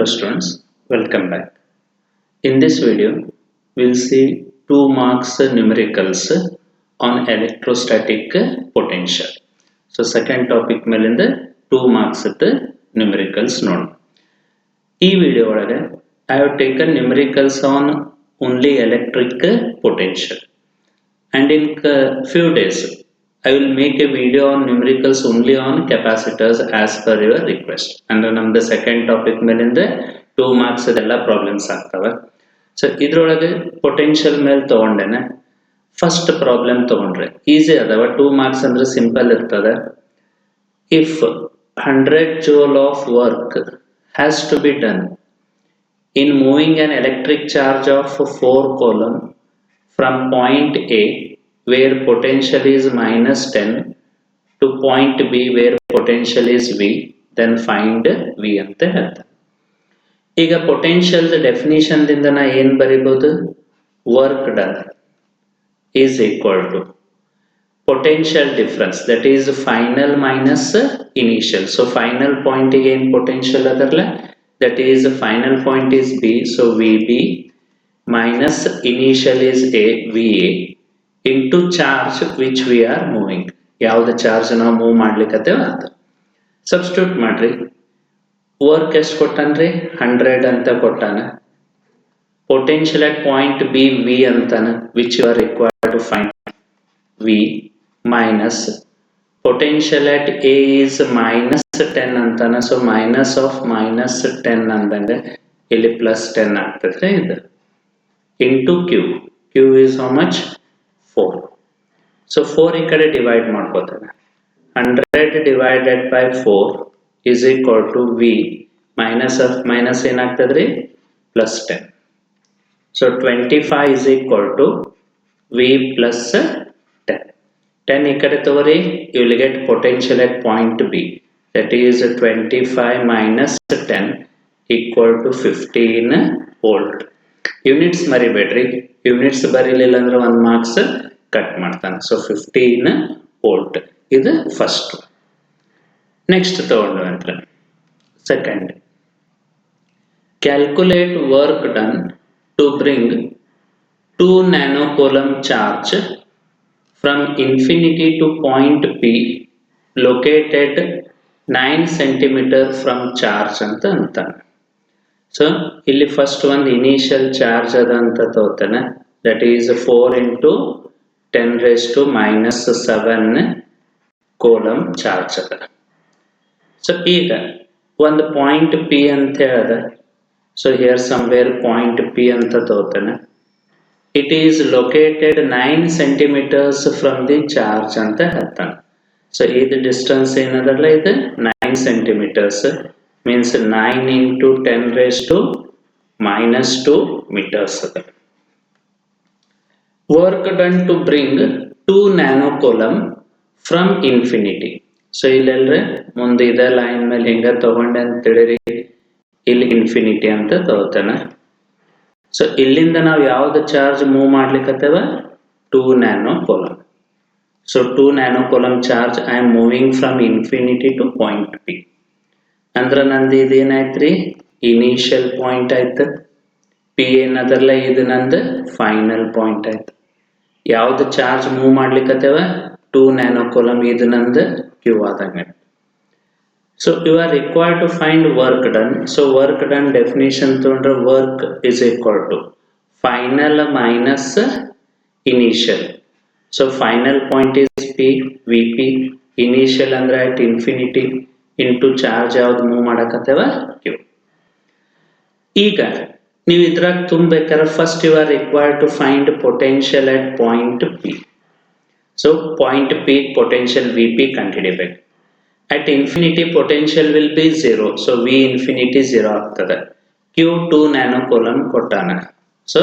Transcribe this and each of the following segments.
Hello students, welcome back. In this video, we'll see 2 marks numericals on electrostatic potential. So second topic ಮೇಲಿಂದ 2 marks numericals ನೋಡೋಣ. ಈ video ಒಳಗೆ I have taken numericals on only electric potential, and in few days I will make a video on numericals only on capacitors as per your request. And ನಮ್ದು second topic ಮೇಲಿಂದ 2 marks ಅದೆಲ್ಲ problems ಆಗ್ತವೆ. So ಇದ್ರೊಳಗೆ potential ಮೇಲೆ ತಗೊಂಡೇನೆ. First problem ತಗೊಂಡ್ರೆ easy ಅದಾವ. 2 marks ಅಂದ್ರೆ simple ಇರ್ತದೆ. If 100 joule of work has to be done in moving an electric charge of 4 coulomb from point A where potential is minus 10 to point B where potential is V, then find V ಅಂತ ಹೇಳ್ತಾರೆ. ಈಗ potential definition ದಿಂದ ನಾ ಏನ್ ಬರೀಬಹುದು? Work done is equal to potential difference, that is final minus initial. So final point again potential adarla, that is final point is B, so VB minus initial is A, VA into charge which we are moving. ಯಾವ್ದು charge ನಾವು move ಮಾಡ್ಲಿಕ್ಕತ್ತೇವ ಅಂತ substitute ಮಾಡ್ರಿ. Work ಎಷ್ಟು ಕೊಟ್ಟಾನ್ರಿ? 100 ಅಂತ ಕೊಟ್ಟಾನ. Potential at point B V ಅಂತಾನ, which you are required to find V minus potential at A is minus 10 ಅಂತಾನ. ಸೊ ಮೈನಸ್ ಆಫ್ ಮೈನಸ್ 10 ಅಂದಂಗೆ ಇಲ್ಲಿ ಪ್ಲಸ್ 10 ಆಗ್ತದೆ ಇದು into Q. Q is how much? 4. So 4 ಈ ಕಡೆ ಡಿವೈಡ್ ಮಾಡ್ಕೋತಾನೆ. 100 divided by 4 is equal to V minus of minus ಏನಾಗ್ತದ್ರಿ? Plus 10. So 25 is equal to V plus 10. 10 ಈ ಕಡೆ ತಗೋರಿ, you will get potential at point B, that is 25 minus 10 equal to 15 volt. Units ಮರಿಬೇಡ್ರಿ, units ಬರೀಲಿಲ್ಲ ಅಂದ್ರೆ 1 marks cut ಮಾಡ್ತಾನೆ. So 15 volt ಇದು first. Next ತಗೊಂಡು ಅಂದ್ರೆ second, calculate work done to bring 2 nanocoulomb charge from infinity to point P located 9 cm from charge ಅಂತ ಅಂತಾನೆ. So ಇಲ್ಲಿ ಫಸ್ಟ್ ಒಂದು ಇನಿಷಿಯಲ್ ಚಾರ್ಜ್ ಅದ ಅಂತ ತಗೋತಾನೆ, that is 4 into 10 raised to minus 7 coulomb charge ಅದ. ಸೊ ಈಗ ಒಂದು ಪಾಯಿಂಟ್ P ಅಂತ ಹೇಳದ. So here somewhere point P ಅಂತ ತಗೋತಾನೆ. It is located 9 centimeters from the charge ಅಂತ ಹೇಳ್ತಾನೆ. ಸೊ ಇದು ಡಿಸ್ಟೆನ್ಸ್ ಏನದಲ್ಲ, ಇದು 9 centimeters means 9 into 10 raised to minus 2 meters ಅದ. Work done to bring 2 nanocoulomb from infinity. So ಇಲ್ಲೆಲ್ರೆ ಮುಂದೆ ಇದೇ ಲೈನ್ ಮೇಲೆ ಹಿಂಗ ತಗೊಂಡೆ ಅಂತ ತಿಳಿರಿ, ಇಲ್ಲಿ ಇನ್ಫಿನಿಟಿ ಅಂತ ತಗೋತಾನೆ. ಸೊ ಇಲ್ಲಿಂದ ನಾವು ಯಾವ್ದು ಚಾರ್ಜ್ ಮೂವ್ ಮಾಡ್ಲಿಕ್ಕತ್ತೇವ? 2 nanocoulomb. So 2 nanocoulomb charge I am moving from infinity to point P. ಅಂದ್ರೆ ನಂದು ಇದೇನಾಯ್ತ್ರಿ? ಇನಿಷಿಯಲ್ ಪಾಯಿಂಟ್ ಆಯ್ತು. ಪಿ ಏನದಲ್ಲ, ಇದು ನಂದು ಫೈನಲ್ ಪಾಯಿಂಟ್ ಆಯ್ತು. ಯಾವ್ದು ಚಾರ್ಜ್ ಮೂವ್ ಮಾಡ್ಲಿಕ್ಕತ್ತೇವ? 2 nanocoulomb, ಇದು ನಂದು ಕ್ಯೂ ಆದಂಗೆ. So you are required to find work done. So work done definition ತಗೊಂಡ್ರೆ work is equal to final minus initial. So final point is P, VP, initial ಅಂದ್ರೆ at infinity into charge ಯಾವ್ದು move ಮಾಡಕತ್ತೇವ? Q. ಈಗ ನೀವು ಇದ್ರಾಗ ತುಂಬಬೇಕಾದ್ರೆ first you are required to find potential at point P. So point P potential VP ಕಂಡುಹಿಡಿಬೇಕು. At infinity potential will be 0, so V infinity 0 ಆಗ್ತದೆ. Q 2 nanocoulomb ಕೊಟ್ಟಾನ. So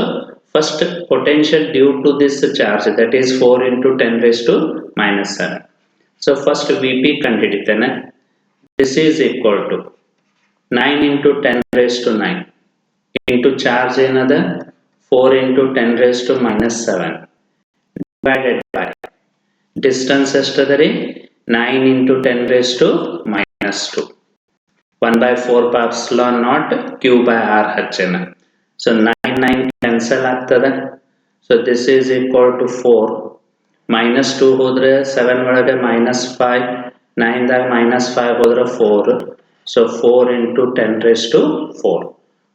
first potential due to this charge, that is 4 into 10 raised to minus 7. So first VP ಕಂಡುಹಿಡಿತೇನೆ. This is equal to 9 into 10 raised to 9 into charge ಏನದ 4 into 10 raised to minus 7 divided by distance ಎಷ್ಟದ ರೀ? 9 into 10 raised to minus 2. 1 by 4 pi epsilon naught q by r ಹಚ್ಚೇನ. So 9 cancel ಆಗ್ತದ. So this is equal to 4. minus 2 ಹೋದ್ರೆ 7 ಒಳಗೆ minus 5, 9 ದಾಗ minus 5 ಹೋದ್ರೆ 4. So 4 into 10 raised to 4.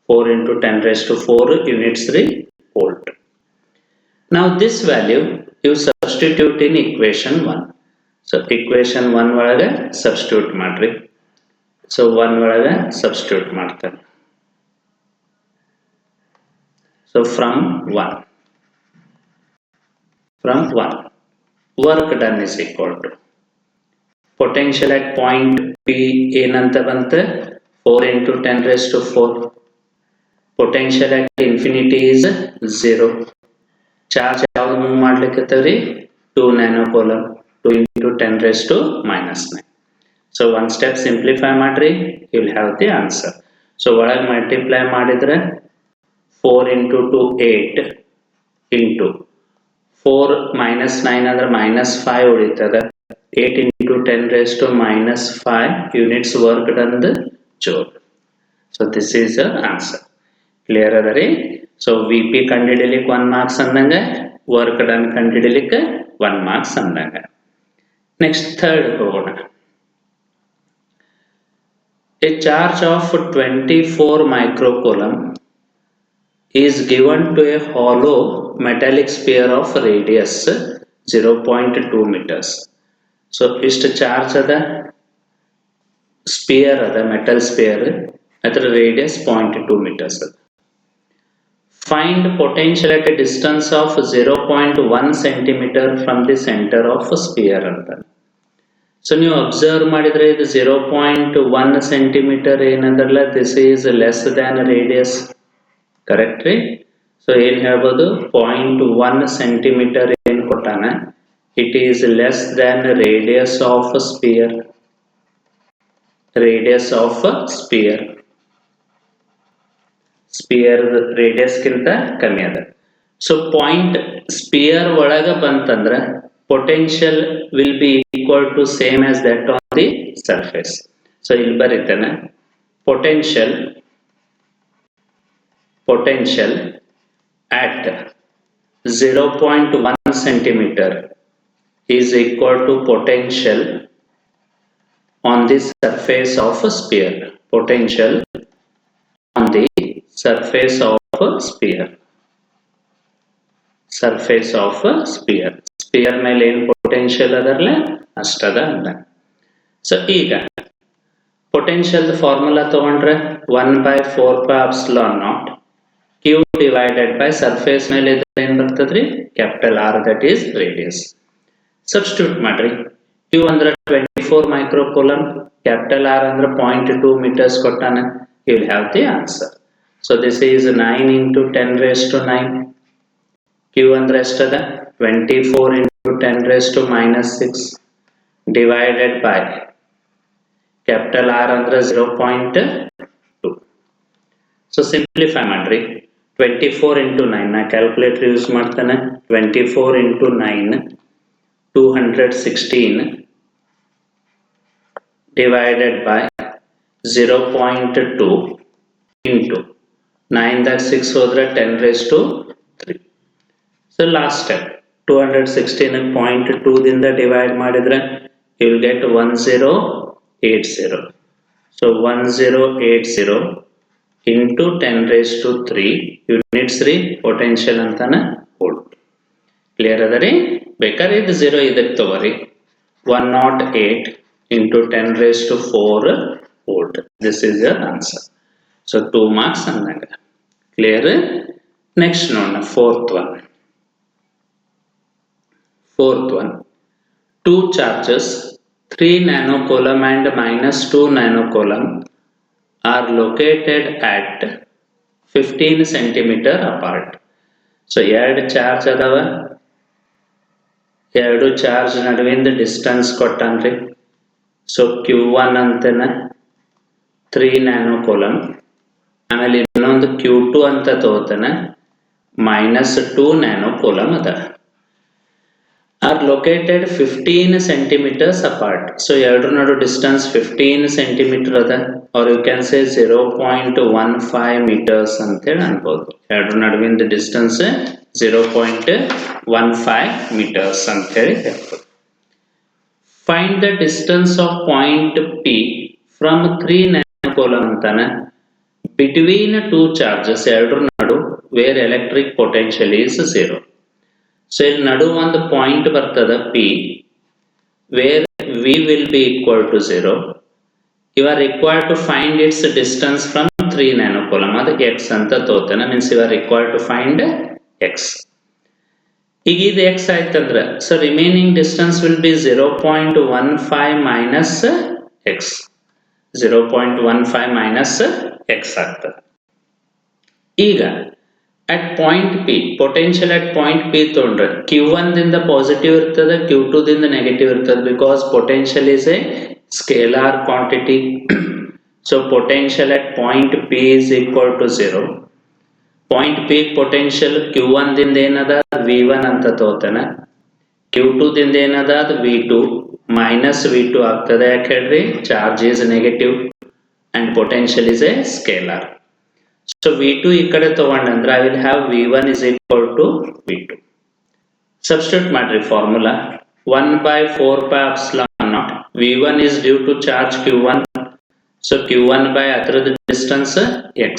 4 into 10 raised to 4 units 3 volt. Now this value you substitute in equation 1. So equation 1 ಒಳಗೆ substitute ಮಾಡ್ರಿ. So 1 ಒಳಗೆ substitute ಮಾಡ್ತಾರೆ. So from 1 work done is equal to potential at point P ಏನಂತ ಬಂತು 4 into 10 raised to 4. Potential at infinity is 0. Charge ಯಾವ್ದು move ಮಾಡ್ಲಿಕ್ಕತ್ತವ್ರಿ 2 nanocoulomb 2 into 10 raised to minus 9. So one step simplify ಮಾಡ್ರಿ, you will have the answer. So ಒಳಗೆ multiply ಮಾಡಿದ್ರೆ 4 into 2 8 into 4 minus 9 ಅಂದ್ರೆ minus 5 ಉಳಿತದ. 8 into 10 raised to minus 5 units work done the joule. So this is the answer. Clear adari? So VP ಕಂಡುಹಿಡಿಯಲಿಕ್ಕೆ 1 marks ಅಂದಂಗ, work done ಕಂಡುಹಿಡಿಯಲಿಕ್ಕೆ 1 marks ಅಂದಂಗ. Next third ಹೋಗೋಣ. A charge of 24 microcoulomb is given to a hollow metallic sphere of radius 0.2 meters. So ಇಷ್ಟು charge ಅದ, spear ಅದ, metal spear, ಅದರ radius 0.2 meters ಅದ. Find potential at a distance of 0.1 centimeter from the center of sphere ಅಂತ. So ನೀವು observe ಮಾಡಿದ್ರೆ ಇದು 0.1 centimeter ಏನದಲ್ಲ, this is less than radius. Correct ರೀ? ಸೊ ಏನ್ ಹೇಳ್ಬೋದು, 0.1 centimeter ಏನ್ ಕೊಟ್ಟಾನ, it is less than radius of sphere. Radius of sphere, sphere radius ಗಿಂತ ಕಮ್ಮಿ ಅದ. ಸೊ ಪಾಯಿಂಟ್ ಸ್ಪಿಯರ್ ಒಳಗ ಬಂತಂದ್ರ potential will be equal to same as that on the surface. So ಇಲ್ಲಿ ಬರೀತೇನೆ, potential at 0.1 centimeter is equal to potential on the surface of a sphere. Potential on the surface of a sphere. Surface of a sphere. Sphere ಮೇಲೆ ಏನು potential ಅದರಲ್ಲ ಅಷ್ಟದ ಅಂತ. So ಈಗ potential formula ತಗೊಂಡ್ರೆ 1 by 4 pi epsilon naught Q divided by surface ಮೇಲೆ ಏನು ಬರ್ತದ್ರಿ, capital R, that is radius. Substitute ಮಾಡ್ರಿ. Q ಅಂದ್ರೆ 24 microcoulomb, capital R ಅಂದ್ರೆ 0.2 meters ಕೊಟ್ಟಾನ. You will have the answer. So this is 9 into 10 raised to 9. Q ಅಂದ್ರೆ ಎಷ್ಟದ, 24 into 10 raised to minus 6 divided by capital R ಅಂದ್ರೆ 0.2. So simplify ಮಾಡ್ರಿ. 24 into 9 ನಾ calculator use ಮಾಡ್ತಾನೆ. 24 into 9 216 divided by 0.2 into 9 ದಾಗ 6 ಹೋದ್ರೆ 10 raised to 3. So last step 216 0.2 ದಿಂದ divide ಮಾಡಿದ್ರೆ you will get 1080. So 1080 into 10 raised to 3 units 3 potential ಅಂತಾನ volt. Clear ಅದರಿ? ಬೇಕಾದ್ರೆ ಇದು 0 ಇದಕ್ಕೆ ತಗೋರಿ. 108 into 10 raised to 4 volt. This is your answer. So 2 marks ಅಂದಾಗ. ಕ್ಲಿಯರ್? ನೆಕ್ಸ್ಟ್ ನೋಡೋಣ fourth one. Two charges 3 nanocoulomb and minus 2 nanocoulomb are located at 15 centimeter apart. So ಎರಡು charge ಅದಾವ, ಎರಡು ಚಾರ್ಜ್ ನಡುವಿಂದ ಡಿಸ್ಟೆನ್ಸ್ ಕೊಟ್ಟಾನ್ರಿ. ಸೊ Q1 ಅಂತನ 3 nanocoulomb, ಆಮೇಲೆ ಇನ್ನೊಂದು Q2 ಅಂತ ತಗೋತಾನ minus 2 nanocoulomb ಅದ. are located 15 centimeters apart. So ಎರಡರ ನಡು ಡಿಸ್ಟೆನ್ಸ್ 15 centimeter ಅದ. or you can say 0.15 meters ಅಂತ ಹೇಳಿ ಅನ್ಬೋದು. ಎರಡು ನಡುವಿನ ಡಿಸ್ಟೆನ್ಸ್ 0.15 meters ಅಂತ ಹೇಳಿ ಹೇಳ್ಬೋದು. Find the distance of point P from 3 nanocoulomb ಅಂತಾನೆ between two charges ಎರಡರ ನಡು where electric potential is 0. So ಇಲ್ಲಿ ನಡು ಒಂದು ಪಾಯಿಂಟ್ ಬರ್ತದ P where V will be equal to 0. You are required to find its distance from 3 nanocoulomb. ಅದು x ಅಂತ ತೋತಾನೆ, means you are required to find x. ಈಗ ಇದು x ಆಯ್ತಂದ್ರೆ so remaining distance will be 0.15 minus x. 0.15 minus x ಆಗ್ತದೆ. ಈಗ at point P potential at point P ತೊಗೊಂಡ್ರೆ q1 ದಿಂದ positive ಇರ್ತದೆ, q2 ದಿಂದ ನೆಗೆಟಿವ್ ಇರ್ತದೆ, because potential is a scalar quantity. So potential at point P is equal to 0. Point P potential q1 ದಿಂದ ಏನದ v1 ಅಂತ ತಗೋತಾನೆ, q2 ದಿಂದ ಏನದ v2 minus v2 ಆಗ್ತದೆ. ಯಾಕೆ ಹೇಳ್ರಿ, charge is negative and potential is a scalar. So v2 ಈ ಕಡೆ ತಗೊಂಡ್ರೆ I will have v1 is equal to v2. Substitute ಮಾಡ್ರಿ formula 1 by 4 pi epsilon naught. v1 is due to charge q1, so q1 by ಅದರದ distance x.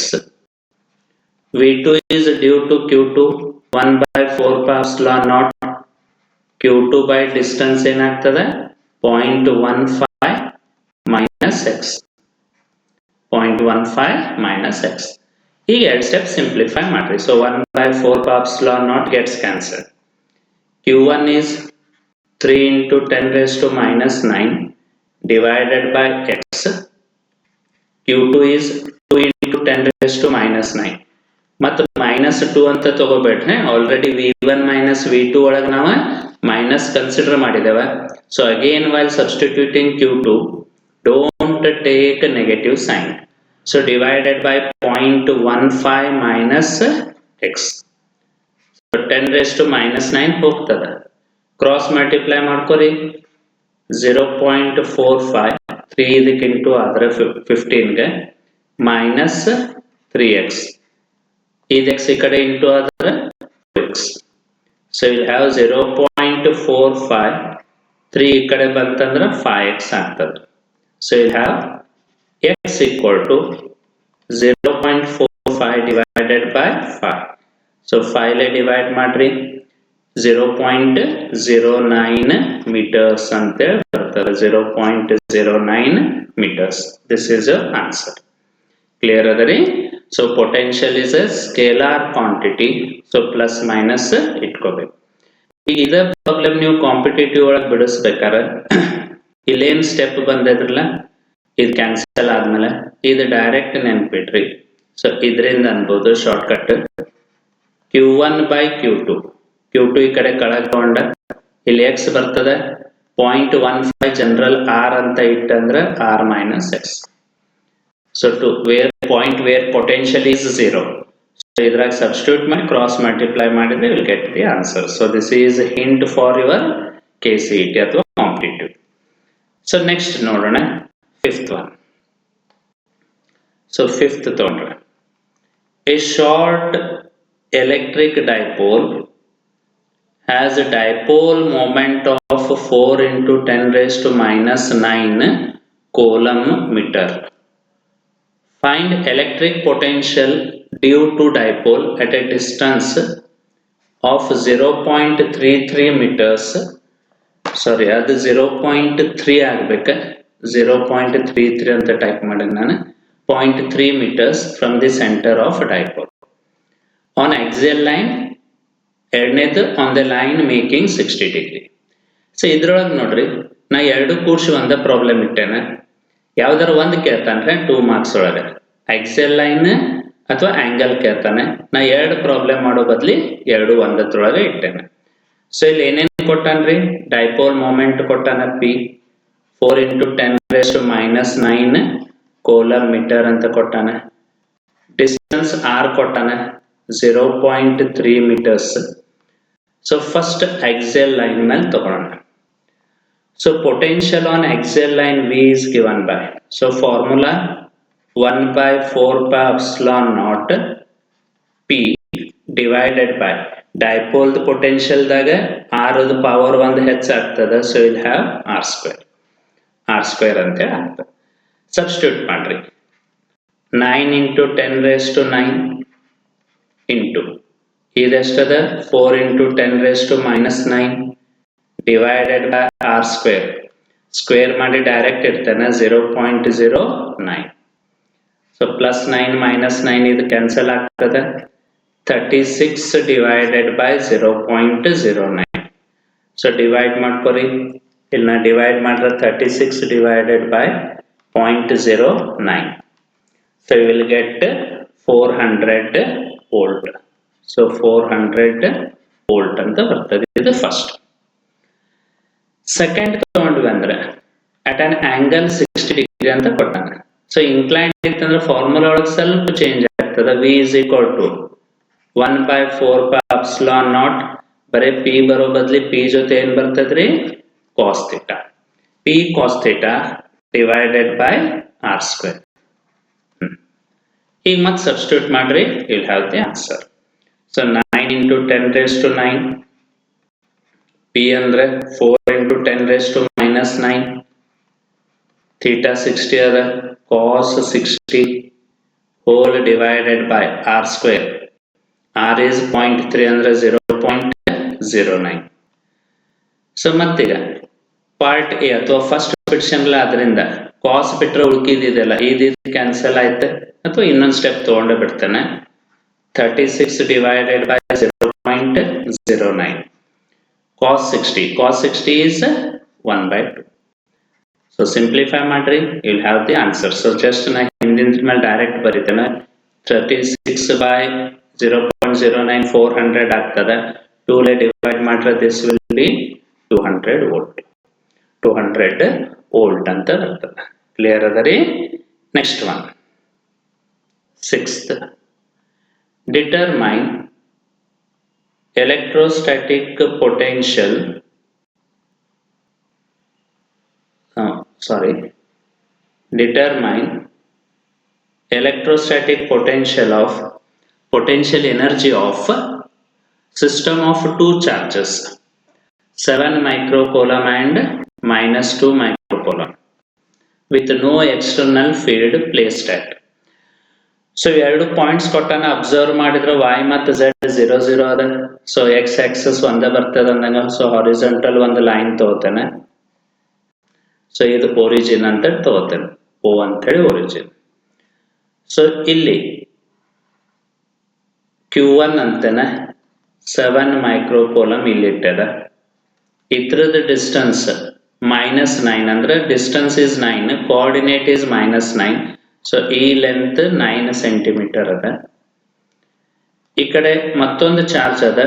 v2 is due to q2, 1 by 4 pi epsilon naught. q2 by distance ಏನಾಗ್ತದೆ 0.15 minus x. 0.15 minus x. ಈಗ ಎರಡು step simplify ಮಾಡ್ರಿ. So 1 by 4 pi epsilon naught gets cancelled. q1 is 3 into 10 raised to minus 9 divided by x. q2 is 2 into 10 raised to minus 9. ಮತ್ತು minus 2 ಅಂತ ತಗೋಬೇಡ್ರೆ, already v1 minus v2 ಒಳಗೆ ನಾವು minus consider ಮಾಡಿದ್ದೇವೆ. So again while substituting q2, don't take negative sign. So divided by 0.15 minus x. So 10 raised to minus 9 ಹೋಗ್ತದೆ. Cross multiply ಮಾಡ್ಕೊರಿ 0.45 3 ಇದಕ್ಕೆ into ಆದರೆ 15 ಗೆ ಮೈನಸ್ 3x. ಇದು x ಈ ಕಡೆ ಇಂಟು ಆದರೆ 2x. So you have 0.45 3 ಈ ಕಡೆ ಬಂತಂದ್ರೆ 5x ಆಗ್ತದೆ. So you have x equal to 0.45 divided by 5. So 5 divide ಮಾಡ್ರಿ 0.09 meters ಅಂತ ಬರ್ತದೆ. 0.09 meters. This is your answer. Clear ಅದರಿ? So potential is a scalar quantity. So plus minus ಇಟ್ಕೋಬೇಕು. ಈಗ ಇದೇ ಪ್ರಾಬ್ಲಮ್ ನೀವು ಕಾಂಪಿಟೇಟಿವ್ ಒಳಗೆ ಬಿಡಿಸ್ಬೇಕಾದ್ರೆ ಇಲ್ಲೇನು ಸ್ಟೆಪ್ ಬಂದಿದ್ರಲ್ಲ, ಇದು ಕ್ಯಾನ್ಸಲ್ ಆದ್ಮೇಲೆ ಇದು ಡೈರೆಕ್ಟ್ ನೆನ್ಪಿಟ್ರಿ. ಸೊ ಇದರಿಂದ ಅನ್ಬೋದು shortcut q1 by q2. q2 ಈ ಕಡೆ ಕೆಳಗೆ ತಗೊಂಡ ಇಲ್ಲಿ x ಬರ್ತದೆ 0.15 ಜನರಲ್ r ಅಂತ ಇಟ್ಟಂದ್ರೆ r minus x. So to where point where potential is 0. So ಇದ್ರಾಗ substitute ಮಾಡಿ cross multiply ಮಾಡಿದ್ರೆ you will get the answer. So this is a hint for your KCET ಅಥವಾ competitive. So next ನೋಡೋಣ fifth one. So fifth ತಗೊಂಡ್ರೆ a short electric dipole has a dipole moment of 4 into 10 raised to minus 9 coulomb meter. Find electric potential due to dipole at a distance of 0.33 meters. Sorry, ಅದು 0.3 ಆಗಬೇಕು. 0.33 ಅಂತ type ಮಾಡಿ ನಾನು 0.3 meters from the center of dipole on axial line, ಎರಡನೇದು on the line making 60 degree. So ಇದ್ರೊಳಗೆ ನೋಡ್ರಿ, ನಾ ಎರಡು ಕೂರ್ಸಿ ಒಂದ ಪ್ರಾಬ್ಲಮ್ ಇಟ್ಟೇನೆ. ಯಾವ್ದಾರ ಒಂದು ಕೇಳ್ತಾನೆ 2 ಮಾರ್ಕ್ಸ್ ಒಳಗೆ, axial line ಅಥವಾ ಆಂಗಲ್ ಕೇಳ್ತಾನೆ. ನಾ ಎರಡು ಪ್ರಾಬ್ಲಮ್ ಮಾಡೋ ಬದ್ಲಿ ಎರಡು ಒಂದತ್ರೊಳಗೆ ಇಟ್ಟೇನೆ. ಸೊ ಇಲ್ಲಿ ಏನೇನು ಕೊಟ್ಟಾನ್ರಿ, ಡೈಪೋಲ್ ಮೊಮೆಂಟ್ ಕೊಟ್ಟಾನ P, 4 into 10 raised to minus 9 coulomb meter ಅಂತ ಕೊಟ್ಟಾನೆ. ಡಿಸ್ಟೆನ್ಸ್ r ಕೊಟ್ಟಾನೆ 0.3 meters. So first axial line ಮೇಲೆ ತಗೊಳ್ಳೋಣ. So potential on axial line V is given by, so formula 1 by 4 pi epsilon naught p divided by dipole potential ದಾಗ r the power 1 ಹೆಚ್ಚಾಗ್ತದ, so will have r square ಅಂತ ಆಗ್ತದೆ. Substitute ಮಾಡ್ರಿ. 9 into 10 raised to 9 into ಇದೆಷ್ಟದ 4 into 10 raised to minus 9 divided by r square. Square ಮಾಡಿ direct ಇರ್ತಾನೆ 0.09. So plus 9 minus 9 ಇದು cancel ಆಗ್ತದೆ. 36 divided by 0.09. So divide ಮಾಡ್ಕೊರಿ. ಇಲ್ಲಿ ಡಿವೈಡ್ ಮಾಡಿದ್ರೆ 36 divided by 0.09. So you will get 400 volt. So 400 volt ಅಂತ ಬರ್ತದೆ. ಇದು ಫಸ್ಟ್. ಸೆಕೆಂಡ್ ತಗೊಂಡ್ವಿ ಅಂದ್ರೆ ಅಟ್ ಅನ್ ಆಂಗಲ್ 60 ಡಿಗ್ರಿ ಅಂತ ಕೊಟ್ಟಾನೆ. ಸೊ ಇನ್ಕ್ಲೈನ್ಡ್ ಇತ್ತಂದ್ರೆ ಫಾರ್ಮುಲಾ ಒಳಗೆ ಸ್ವಲ್ಪ ಚೇಂಜ್ ಆಗ್ತದೆ. V is equal to 1 by 4 pi epsilon naught. ಬರೀ P ಬರೋ ಬದಲಿ P ಜೊತೆ ಏನ್ ಬರ್ತದ್ರಿ cos theta. P cos theta divided by r square. ಈಗ ಮತ್ತೆ ಸಬ್ಸ್ಟಿಟ್ಯೂಟ್ ಮಾಡ್ರಿ, you will have the answer. So 9 into 10 raised to 9, P ಅಂದ್ರೆ 4 into 10 raised to minus 9, theta 60 ಅದ, cos 60 whole divided by r square. r is 0.3 ಅಂದ್ರೆ 0.09. So ಮತ್ತೀಗ part A ಅಥವಾ first question ಆದ್ರಿಂದ ಕಾಸ್ ಬಿಟ್ರೆ ಉಳ್ಕಿದಿದೆಲ್ಲ ಇದು ಕ್ಯಾನ್ಸಲ್ ಆಯ್ತು, ಅಥವಾ ಇನ್ನೊಂದು ಸ್ಟೆಪ್ ತಗೊಂಡು ಬಿಡ್ತಾನೆ. 36 divided by 0.09. cos 60 is 1 by 2. So simplify ಮಾಡ್ರಿ, you will have the answer. So just ನಾ ಹಿಂದಿನ ಮೇಲೆ ಡೈರೆಕ್ಟ್ ಬರೀತೇನೆ. 36 by 0.09 400 ಆಗ್ತದೆ. 2 ಡಿವೈಡ್ ಮಾಡ್ರೆ this will be 200 volt. 200 volt ಅಂತ ಬರ್ತದೆ. ಕ್ಲಿಯರ್ ಅದ ರೀ? Next one, sixth. Determine electrostatic potential. Determine electrostatic potential energy of system of two charges, 7 microcoulomb and minus 2 microcoulomb, with no external field placed at. So ಎರಡು points ಕೊಟ್ಟಾನ. Observe ಮಾಡಿದ್ರೆ y ಮತ್ತು z 0 0 ಅದ. So x Axis ಒಂದೇ ಬರ್ತದೆ ಅಂದಂಗ. So horizontal ಒಂದು line ತಗೋತಾನೆ. ಸೊ ಇದು ಒರಿಜಿನ್ ಅಂತ ತಗೋತಾನೆ, O ಅಂತ ಹೇಳಿ ಒರಿಜಿನ್. ಸೊ ಇಲ್ಲಿ Q1 ಅಂತಾನೆ 7 ಮೈಕ್ರೋಕೋಲಮ್ ಇಲ್ಲಿ ಇಟ್ಟದ. ಇದ್ರದ್ದು ಡಿಸ್ಟೆನ್ಸ್ -9 ಅಂದ್ರೆ distance is 9, coordinate is -9. So ಈ ಲೆಂತ್ 9 ಸೆಂಟಿಮೀಟರ್ ಅದ. ಈ ಕಡೆ ಮತ್ತೊಂದು ಚಾರ್ಜ್ ಅದ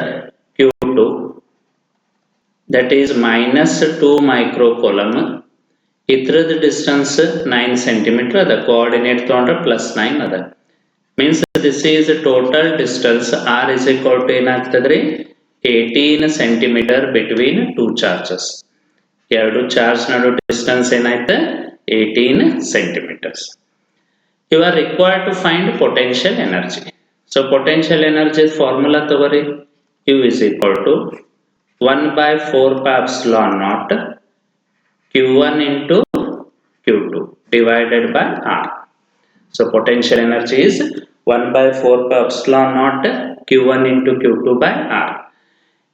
Q2, ದಟ್ ಈಸ್ -2 ಮೈಕ್ರೋಕೋಲಮ್. ಇದ್ರದ್ದು ಡಿಸ್ಟೆನ್ಸ್ 9 ಸೆಂಟಿಮೀಟರ್ ಅದ. ಕೋಆರ್ಡಿನೇಟ್ ತಗೊಂಡ್ರೆ +9 ಅದ. Means this is total distance. r is equal to ಏನಾಗ್ತದ್ರಿ 18 centimetre between two charges. ಎರಡು ಚಾರ್ಜ್ ನಡು ಡಿಸ್ಟೆನ್ಸ್ ಏನಾಯ್ತು 18 centimetres. You are required to find potential energy. So potential energy formula ತಗೋರಿ. U is equal to 1 by 4 pi epsilon naught Q1 into Q2 divided by R. So potential energy is 1 by 4 pi epsilon naught Q1 into Q2 by R.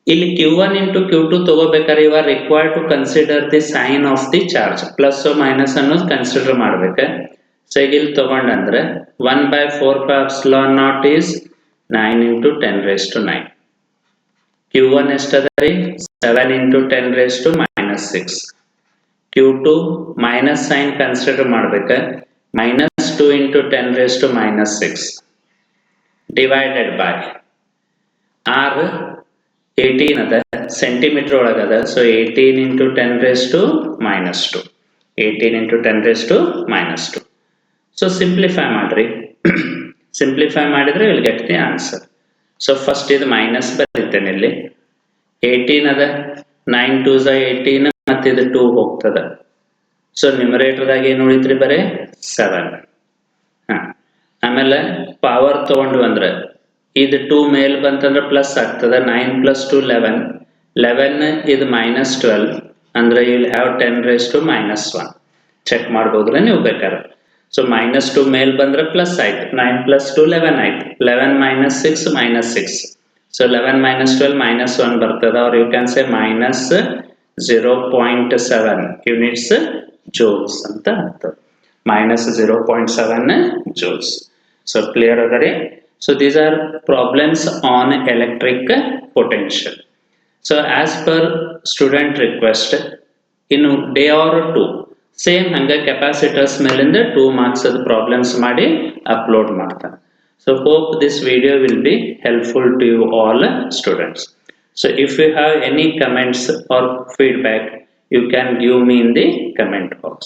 ಇಲ್ಲಿ Q1 into Q2 ತಗೋಬೇಕಾದ್ರೆ you are required to consider the sign of the charge. Plus minus ಅನ್ನೋದು consider ಮಾಡ್ಬೇಕು. So ಈಗ ಇಲ್ಲಿ ತಗೊಂಡಂದ್ರೆ 1 by 4 pi epsilon naught is 9 into 10 raised to 9. Q1 ಎಷ್ಟದ ರೀ 7 into 10 raised to -6. Q2 minus sign consider ಮಾಡ್ಬೇಕು. -2 into 10 raised to -6 divided by R 18 ಅದ, centimetre ಒಳಗದ. So 18 into 10 raised to -2. 18 into 10 raised to -2. So simplify ಮಾಡ್ರಿ. Simplify ಮಾಡಿದ್ರೆ will get the answer. So first ಇದು minus ಬರೀತೇನೆ. ಇಲ್ಲಿ 18 ಅದ, 9 2s 18 ಮತ್ತೆ ಇದು 2 ಹೋಗ್ತದ. ಸೊ ನ್ಯೂಮರೇಟರ್ದಾಗ ಏನು ಉಳಿತ್ರಿ ಬರೀ 7. ಆಮೇಲೆ ಪವರ್ ತಗೊಂಡ್ವಿ ಅಂದ್ರೆ ಇದು 2 ಮೇಲ್ ಬಂತಂದ್ರೆ ಪ್ಲಸ್ ಆಗ್ತದೆ, 9 plus 2 11, 11 ಇದು -12 ಅಂದ್ರೆ you will have 10 raised to -1. Check ಮಾಡ್ಬೋದ್ರೆ ನೀವು ಬೇಕಾದ್ರೆ. ಸೊ -2 ಮೇಲ್ ಬಂದ್ರೆ ಪ್ಲಸ್ ಆಯ್ತು, 9 plus 2 11 ಆಯ್ತು, 11 - 6 -6. ಸೊ 11 - 12 -1 ಬರ್ತದೆ, or you can say -0.7 units joules ಅಂತ ಆಗ್ತದೆ, -0.7 joules. So clear agare? So these are problems on electric potential. So as per student request, in day or two same hanga capacitors melinda 2 marks of problems ಮಾಡಿ upload ಮಾಡ್ತಾನೆ. So hope this video will be helpful to you all students. So if you have any comments or feedback, you can give me in the comment box.